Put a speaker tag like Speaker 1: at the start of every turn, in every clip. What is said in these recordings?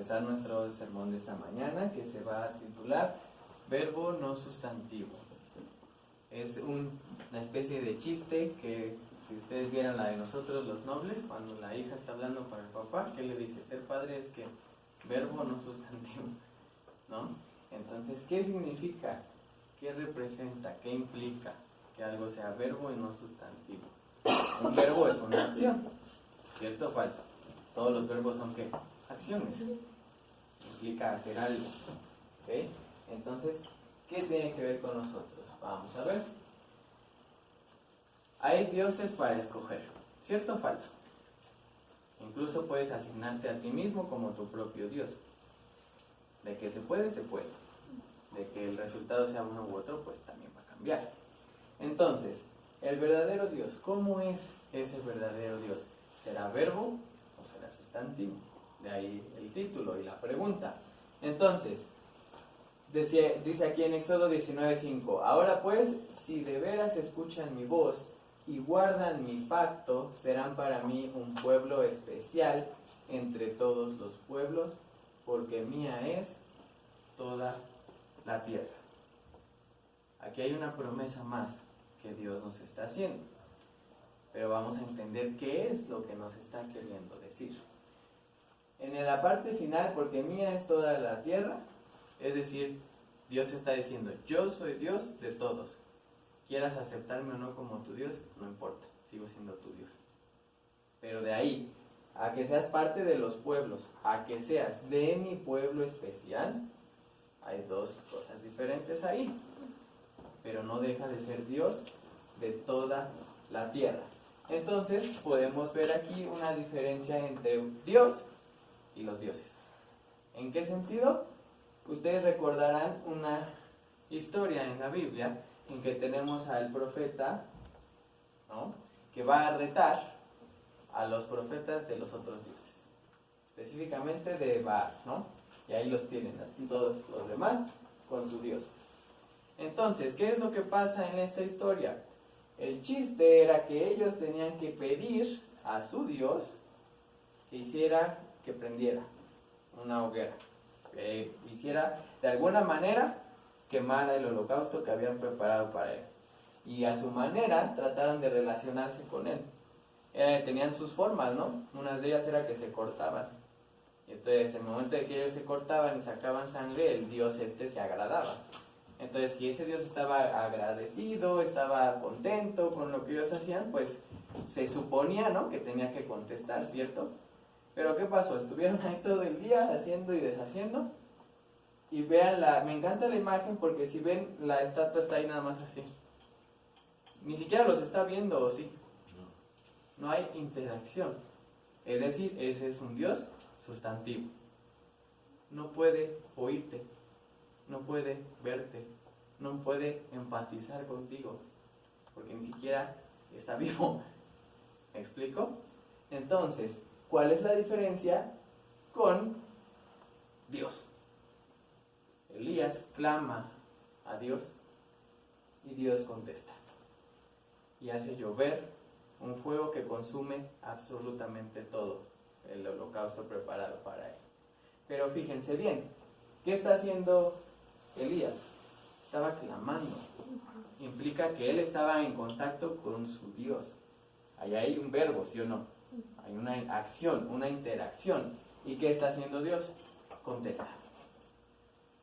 Speaker 1: empezar nuestro sermón de esta mañana, que se va a titular Verbo no sustantivo. Es una especie de chiste que, si ustedes vieran la de nosotros los nobles, cuando la hija está hablando con el papá, ¿qué le dice? Ser padre es que verbo no sustantivo, ¿no? Entonces, ¿qué significa? ¿Qué representa? ¿Qué implica que algo sea verbo y no sustantivo? Un verbo es una acción, ¿cierto o falso? Todos los verbos son ¿qué? Acciones. Implica hacer algo, ¿ok? Entonces, ¿qué tiene que ver con nosotros? Vamos a ver. Hay dioses para escoger, ¿cierto o falso? Incluso puedes asignarte a ti mismo como tu propio dios. De que se puede, se puede. De que el resultado sea uno u otro, pues también va a cambiar. Entonces, el verdadero Dios, ¿cómo es ese verdadero Dios? ¿Será verbo o será sustantivo? De ahí el título y la pregunta. Entonces, dice aquí en Éxodo 19:5, ahora pues, si de veras escuchan mi voz y guardan mi pacto, serán para mí un pueblo especial entre todos los pueblos, porque mía es toda la tierra. Aquí hay una promesa más que Dios nos está haciendo, pero vamos a entender qué es lo que nos está queriendo decir. En la parte final, porque mía es toda la tierra, es decir, Dios está diciendo, yo soy Dios de todos. Quieras aceptarme o no como tu Dios, no importa, sigo siendo tu Dios. Pero de ahí, a que seas parte de los pueblos, a que seas de mi pueblo especial, hay dos cosas diferentes ahí. Pero no deja de ser Dios de toda la tierra. Entonces, podemos ver aquí una diferencia entre Dios y los dioses. ¿En qué sentido? Ustedes recordarán una historia en la Biblia en que tenemos al profeta, ¿no?, que va a retar a los profetas de los otros dioses, específicamente de Baal, ¿no? Y ahí los tienen, todos los demás con su dios. Entonces, ¿qué es lo que pasa en esta historia? El chiste era que ellos tenían que pedir a su dios que hiciera, que prendiera una hoguera, que hiciera de alguna manera quemara el holocausto que habían preparado para él. Y a su manera trataron de relacionarse con él. Tenían sus formas, ¿no? Unas de ellas era que se cortaban. Y entonces, en el momento de que ellos se cortaban y sacaban sangre, el dios se agradaba. Entonces, si ese dios estaba agradecido, estaba contento con lo que ellos hacían, pues se suponía, ¿no?, que tenía que contestar, ¿cierto? Pero ¿qué pasó? Estuvieron ahí todo el día haciendo y deshaciendo. Y vean, me encanta la imagen porque si ven, la estatua está ahí nada más así. Ni siquiera los está viendo, ¿o sí? No hay interacción. Es decir, ese es un Dios sustantivo. No puede oírte, no puede verte, no puede empatizar contigo, porque ni siquiera está vivo. ¿Me explico? Entonces, ¿cuál es la diferencia con Dios? Elías clama a Dios y Dios contesta. Y hace llover un fuego que consume absolutamente todo el holocausto preparado para él. Pero fíjense bien, ¿qué está haciendo Elías? Estaba clamando. Implica que él estaba en contacto con su Dios. Ahí hay un verbo, ¿sí o no? Hay una acción, una interacción. ¿Y qué está haciendo Dios? Contesta.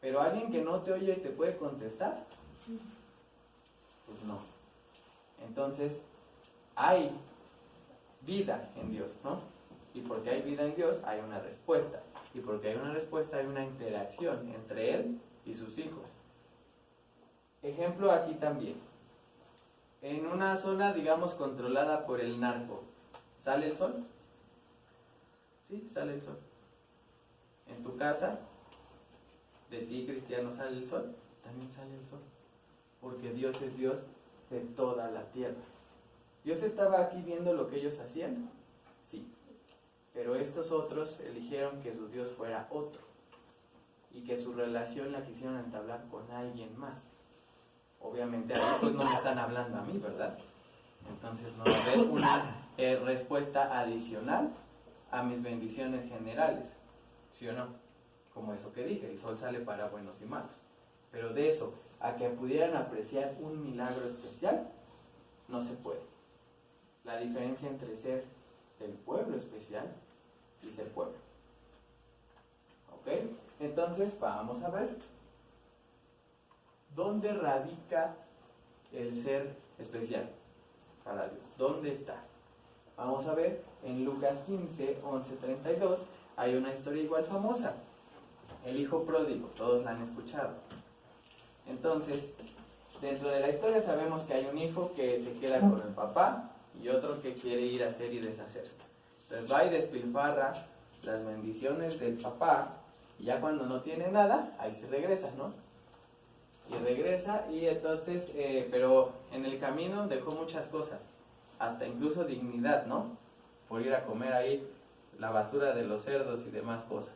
Speaker 1: ¿Pero alguien que no te oye te puede contestar? Pues no. Entonces, hay vida en Dios, ¿no? Y porque hay vida en Dios, hay una respuesta. Y porque hay una respuesta, hay una interacción entre Él y sus hijos. Ejemplo aquí también. En una zona, digamos, controlada por el narco, ¿sale el sol? Sí, sale el sol. En tu casa, de ti, cristiano, ¿sale el sol? También sale el sol. Porque Dios es Dios de toda la tierra. ¿Dios estaba aquí viendo lo que ellos hacían? Sí. Pero estos otros eligieron que su Dios fuera otro. Y que su relación la quisieron entablar con alguien más. Obviamente ahí pues no me están hablando a mí, ¿verdad? Entonces no va a haber una respuesta adicional a mis bendiciones generales. ¿Sí o no? como eso que dije, el sol sale para buenos y malos. Pero de eso a que pudieran apreciar un milagro especial, no se puede. La diferencia entre ser del pueblo especial y ser pueblo. ¿Ok? Entonces vamos a ver dónde radica el ser especial para Dios. ¿Dónde está? Vamos a ver en Lucas 15, 11, 32, hay una historia igual famosa. El hijo pródigo, todos la han escuchado. Entonces, dentro de la historia sabemos que hay un hijo que se queda con el papá y otro que quiere ir a hacer y deshacer. Entonces va y despilfarra las bendiciones del papá y ya cuando no tiene nada, ahí se regresa, ¿no? Y regresa y entonces, pero en el camino dejó muchas cosas, hasta incluso dignidad, ¿no? Por ir a comer ahí la basura de los cerdos y demás cosas.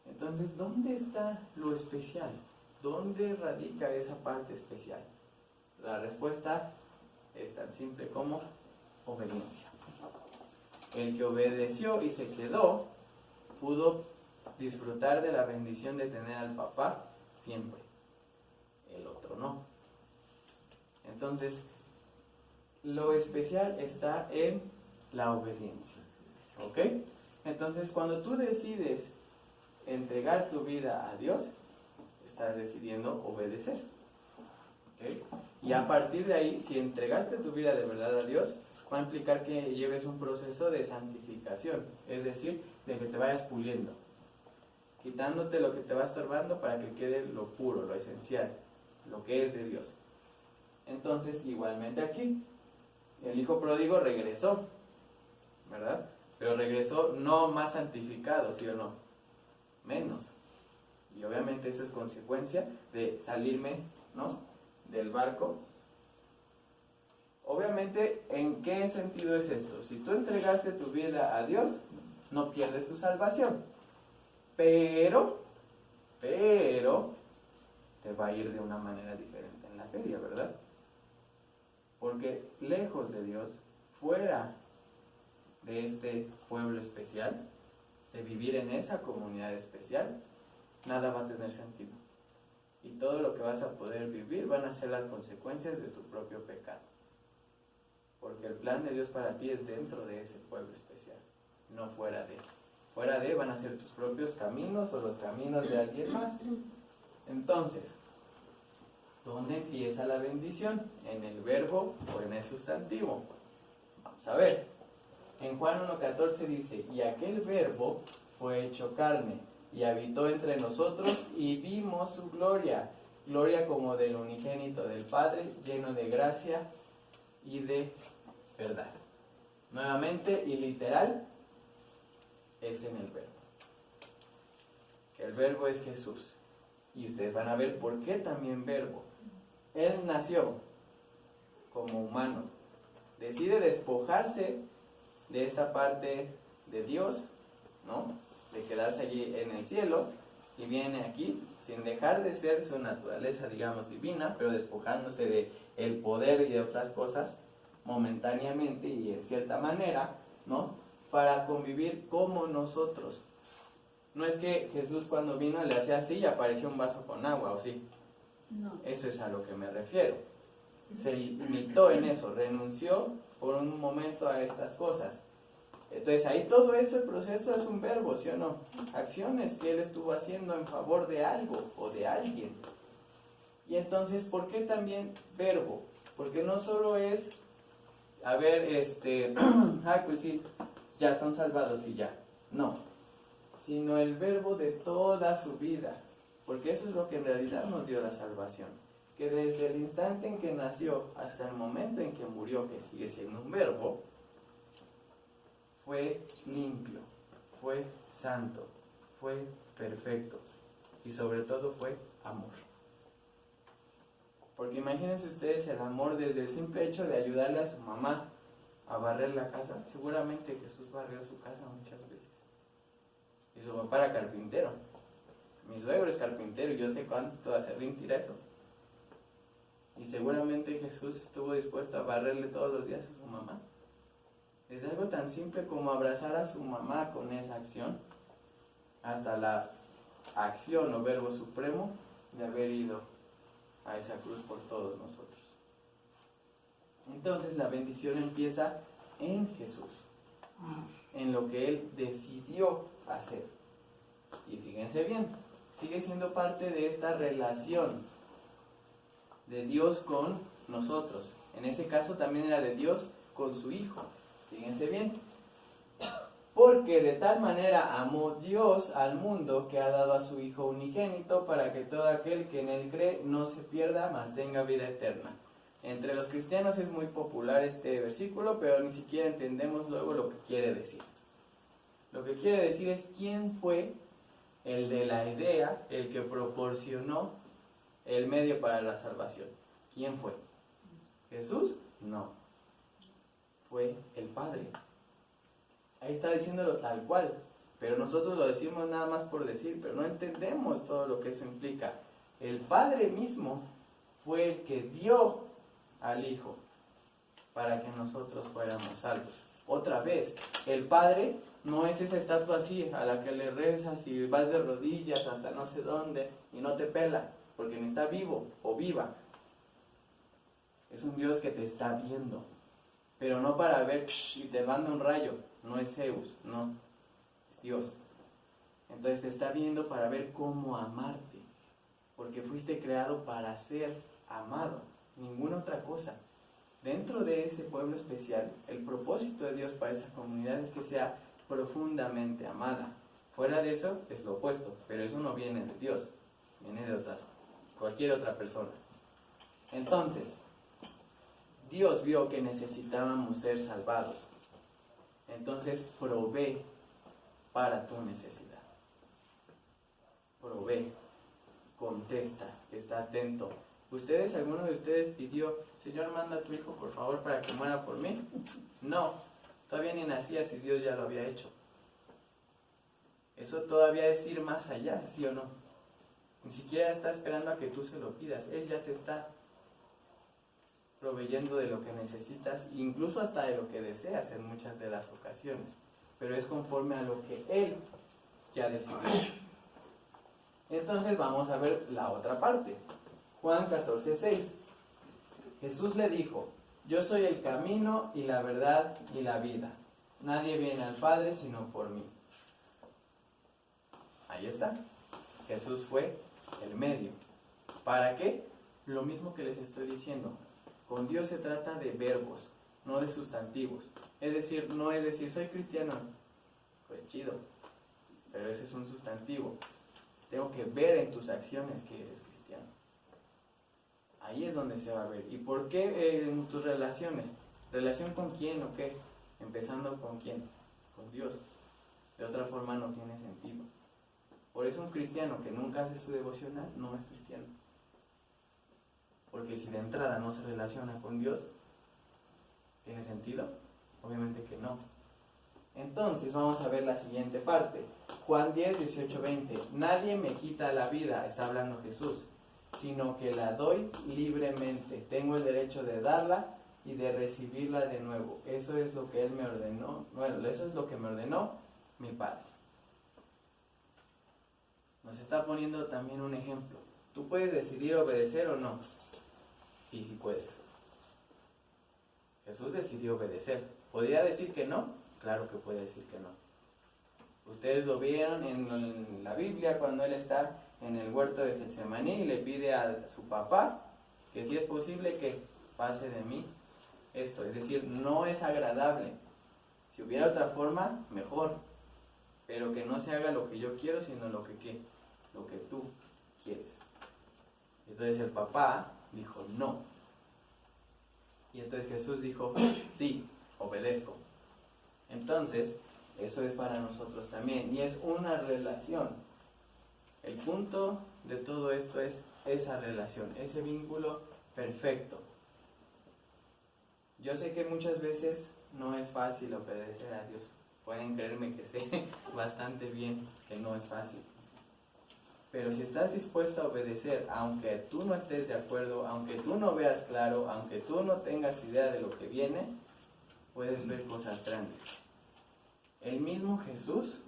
Speaker 1: Entonces, ¿dónde está lo especial? ¿Dónde radica esa parte especial? La respuesta es tan simple como obediencia. El que obedeció y se quedó, pudo disfrutar de la bendición de tener al papá siempre. El otro no. Entonces, lo especial está en la obediencia. ¿Ok? Entonces, cuando tú decides entregar tu vida a Dios, estás decidiendo obedecer. ¿Okay? Y a partir de ahí, si entregaste tu vida de verdad a Dios, va a implicar que lleves un proceso de santificación, es decir, de que te vayas puliendo, quitándote lo que te va estorbando para que quede lo puro, lo esencial, lo que es de Dios. Entonces, igualmente aquí, el hijo pródigo regresó, ¿verdad? Pero regresó no más santificado, ¿sí o no? Menos. Y obviamente eso es consecuencia de salirme, ¿no?, del barco. Obviamente, ¿en qué sentido es esto? Si tú entregaste tu vida a Dios, no pierdes tu salvación. Pero te va a ir de una manera diferente en la feria, ¿verdad? Porque lejos de Dios, fuera de este pueblo especial, de vivir en esa comunidad especial, nada va a tener sentido. Y todo lo que vas a poder vivir van a ser las consecuencias de tu propio pecado. Porque el plan de Dios para ti es dentro de ese pueblo especial, no fuera de. Fuera de van a ser tus propios caminos o los caminos de alguien más. Entonces, ¿dónde empieza la bendición? ¿En el verbo o en el sustantivo? Vamos a ver. En Juan 1:14 dice, y aquel verbo fue hecho carne y habitó entre nosotros y vimos su gloria, gloria como del unigénito del Padre, lleno de gracia y de verdad. Nuevamente y literal, es en el verbo. El verbo es Jesús. Y ustedes van a ver por qué también verbo. Él nació como humano. Decide despojarse de esta parte de Dios, ¿no?, de quedarse allí en el cielo, y viene aquí sin dejar de ser su naturaleza, digamos, divina, pero despojándose de el poder y de otras cosas momentáneamente y en cierta manera, ¿no?, para convivir como nosotros. No es que Jesús cuando vino le hacía así y apareció un vaso con agua, ¿o sí? No. Eso es a lo que me refiero. Se limitó en eso, renunció por un momento a estas cosas. Entonces ahí todo ese proceso es un verbo, ¿sí o no? Acciones que él estuvo haciendo en favor de algo o de alguien. Y entonces, ¿por qué también verbo? Porque no solo es, a ver, pues sí, ya son salvados y ya. No, sino el verbo de toda su vida. Porque eso es lo que en realidad nos dio la salvación. Que desde el instante en que nació hasta el momento en que murió, que sigue siendo un verbo, fue limpio, fue santo, fue perfecto y sobre todo fue amor. Porque imagínense ustedes el amor desde el simple hecho de ayudarle a su mamá a barrer la casa. Seguramente Jesús barrió su casa muchas veces. Y su papá era carpintero. Mi suegro es carpintero y yo sé cuánto acerrín tira eso. Y seguramente Jesús estuvo dispuesto a barrerle todos los días a su mamá. Es algo tan simple como abrazar a su mamá con esa acción, hasta la acción o verbo supremo de haber ido a esa cruz por todos nosotros. Entonces la bendición empieza en Jesús, en lo que Él decidió hacer. Y fíjense bien, sigue siendo parte de esta relación de Dios con nosotros. En ese caso también era de Dios con su Hijo. Fíjense bien. Porque de tal manera amó Dios al mundo que ha dado a su Hijo unigénito para que todo aquel que en Él cree no se pierda, mas tenga vida eterna. Entre los cristianos es muy popular este versículo, pero ni siquiera entendemos luego lo que quiere decir. Lo que quiere decir es quién fue el de la idea, el que proporcionó el medio para la salvación. ¿Quién fue? ¿Jesús? No. Fue el Padre. Ahí está diciéndolo tal cual, pero nosotros lo decimos nada más por decir, pero no entendemos todo lo que eso implica. El Padre mismo fue el que dio al Hijo para que nosotros fuéramos salvos. Otra vez, el Padre no es esa estatua así a la que le rezas y vas de rodillas hasta no sé dónde y no te pela, porque ni está vivo o viva. Es un Dios que te está viendo, pero no para ver y te manda un rayo. No es Zeus, no, es Dios. Entonces te está viendo para ver cómo amarte, porque fuiste creado para ser amado, ninguna otra cosa. Dentro de ese pueblo especial, el propósito de Dios para esa comunidad es que sea profundamente amada. Fuera de eso es lo opuesto, pero eso no viene de Dios, viene de cualquier otra persona. Entonces, Dios vio que necesitábamos ser salvados. Entonces provee para tu necesidad. Provee, contesta, está atento. ¿Alguno de ustedes pidió, Señor, manda a tu Hijo por favor para que muera por mí? No, todavía ni nacía si Dios ya lo había hecho. Eso todavía es ir más allá, ¿sí o no? Ni siquiera está esperando a que tú se lo pidas, Él ya te está proveyendo de lo que necesitas, incluso hasta de lo que deseas en muchas de las ocasiones, pero es conforme a lo que Él ya decidió. Entonces vamos a ver la otra parte. Juan 14:6. Jesús le dijo: yo soy el camino y la verdad y la vida. Nadie viene al Padre sino por mí. Ahí está. Jesús fue el medio. ¿Para qué? Lo mismo que les estoy diciendo. Con Dios se trata de verbos, no de sustantivos. Es decir, no es decir, soy cristiano. Pues chido, pero ese es un sustantivo. Tengo que ver en tus acciones que eres cristiano. Ahí es donde se va a ver. ¿Y por qué en tus relaciones? ¿Relación con quién o qué? Empezando con quién, con Dios. De otra forma no tiene sentido. Por eso un cristiano que nunca hace su devocional no es cristiano. Porque si de entrada no se relaciona con Dios, ¿tiene sentido? Obviamente que no. Entonces vamos a ver la siguiente parte. Juan 10, 18, 20. Nadie me quita la vida, está hablando Jesús, sino que la doy libremente. Tengo el derecho de darla y de recibirla de nuevo. Eso es lo que Él me ordenó. Bueno, eso es lo que me ordenó mi Padre. Nos está poniendo también un ejemplo. ¿Tú puedes decidir obedecer o no? Sí, sí puedes. Jesús decidió obedecer. ¿Podría decir que no? Claro que puede decir que no. Ustedes lo vieron en la Biblia cuando Él está en el huerto de Getsemaní y le pide a su papá que si es posible que pase de mí esto. Es decir, no es agradable. Si hubiera otra forma, mejor. Pero que no se haga lo que yo quiero, sino lo que tú quieres. Entonces el papá dijo no. Y entonces Jesús dijo, sí, obedezco. Entonces, eso es para nosotros también. Y es una relación. El punto de todo esto es esa relación, ese vínculo perfecto. Yo sé que muchas veces no es fácil obedecer a Dios. Pueden creerme que sé bastante bien que no es fácil. Pero si estás dispuesto a obedecer, aunque tú no estés de acuerdo, aunque tú no veas claro, aunque tú no tengas idea de lo que viene, puedes ver cosas grandes. El mismo Jesús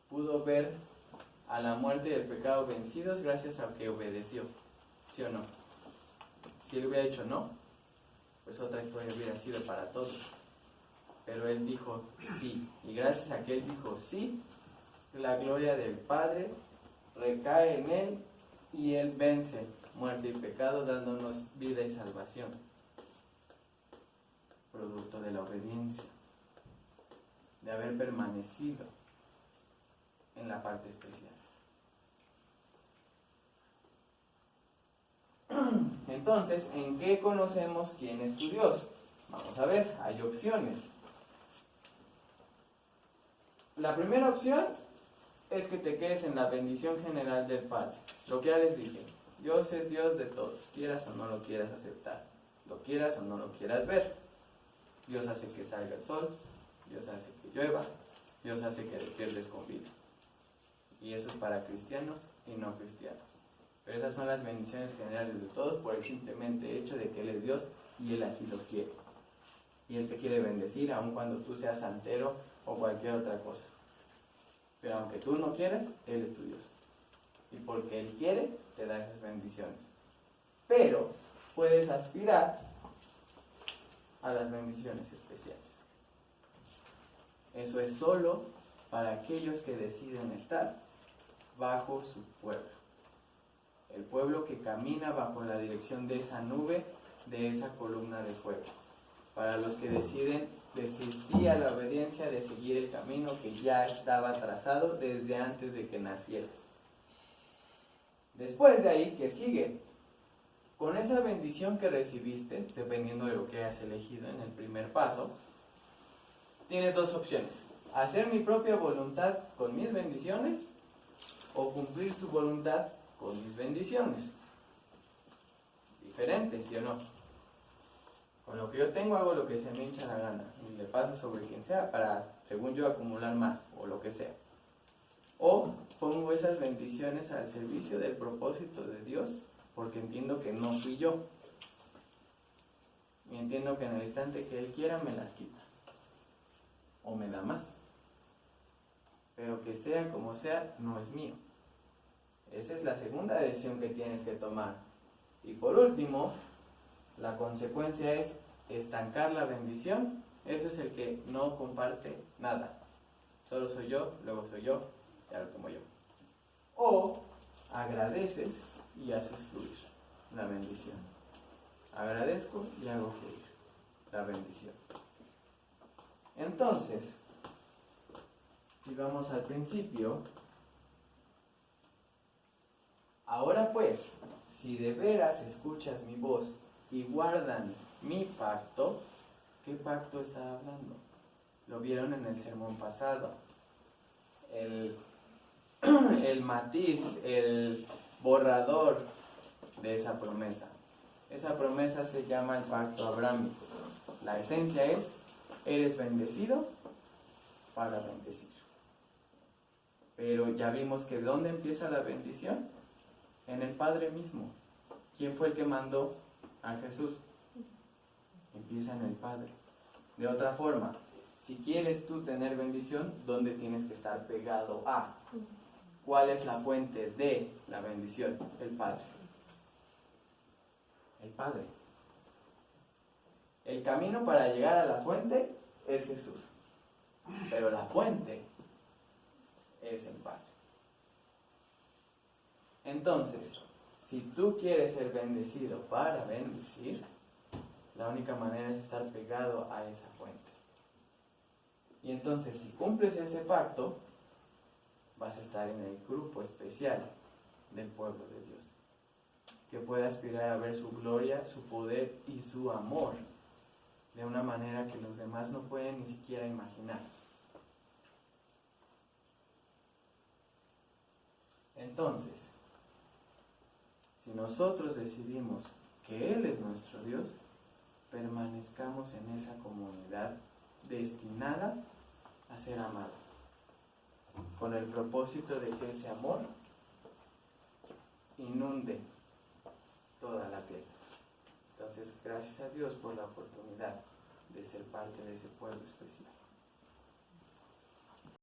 Speaker 1: pudo ver a la muerte y el pecado vencidos gracias a que obedeció. ¿Sí o no? Si él hubiera dicho no, pues otra historia hubiera sido para todos. Pero él dijo sí. Y gracias a que él dijo sí, la gloria del Padre recae en él y él vence muerte y pecado, dándonos vida y salvación. Producto de la obediencia, de haber permanecido en la parte especial. Entonces, ¿en qué conocemos quién es tu Dios? Vamos a ver, hay opciones. La primera opción es que te quedes en la bendición general del Padre. Lo que ya les dije, Dios es Dios de todos, quieras o no lo quieras aceptar, lo quieras o no lo quieras ver. Dios hace que salga el sol, Dios hace que llueva, Dios hace que despiertes con vida. Y eso es para cristianos y no cristianos. Pero esas son las bendiciones generales de todos por el simplemente hecho de que Él es Dios y Él así lo quiere. Y Él te quiere bendecir aun cuando tú seas santero o cualquier otra cosa. Pero aunque tú no quieras, Él es tu Dios. Y porque Él quiere, te da esas bendiciones. Pero puedes aspirar a las bendiciones especiales. Eso es solo para aquellos que deciden estar bajo su pueblo. El pueblo que camina bajo la dirección de esa nube, de esa columna de fuego. Para los que deciden decir sí a la obediencia de seguir el camino que ya estaba trazado desde antes de que nacieras. Después de ahí, ¿qué sigue? Con esa bendición que recibiste, dependiendo de lo que hayas elegido en el primer paso, tienes dos opciones: hacer mi propia voluntad con mis bendiciones o cumplir su voluntad con mis bendiciones. Diferente, ¿sí o no? Con lo que yo tengo hago lo que se me hincha la gana y le paso sobre quien sea para, según yo, acumular más o lo que sea. O pongo esas bendiciones al servicio del propósito de Dios porque entiendo que no fui yo. Y entiendo que en el instante que Él quiera me las quita. O me da más. Pero que sea como sea, no es mío. Esa es la segunda decisión que tienes que tomar. Y por último, la consecuencia es estancar la bendición. Eso es el que no comparte nada. Solo soy yo, luego soy yo, ya lo tomo yo. O agradeces y haces fluir la bendición. Agradezco y hago fluir la bendición. Entonces, si vamos al principio, ahora pues, si de veras escuchas mi voz y guardan mi pacto, ¿qué pacto está hablando? Lo vieron en el sermón pasado. El matiz, el borrador de esa promesa. Esa promesa se llama el pacto abrámico. La esencia es: eres bendecido para bendecir. Pero ya vimos que ¿dónde empieza la bendición? En el Padre mismo. ¿Quién fue el que mandó a Jesús? Empieza en el Padre. De otra forma, si quieres tú tener bendición, ¿dónde tienes que estar pegado a? ¿Cuál es la fuente de la bendición? El Padre. El Padre. El camino para llegar a la fuente es Jesús. Pero la fuente es el Padre. Entonces, si tú quieres ser bendecido para bendecir, la única manera es estar pegado a esa fuente. Y entonces, si cumples ese pacto, vas a estar en el grupo especial del pueblo de Dios, que puede aspirar a ver su gloria, su poder y su amor de una manera que los demás no pueden ni siquiera imaginar. Entonces, si nosotros decidimos que Él es nuestro Dios, permanezcamos en esa comunidad destinada a ser amada, con el propósito de que ese amor inunde toda la tierra. Entonces, gracias a Dios por la oportunidad de ser parte de ese pueblo especial.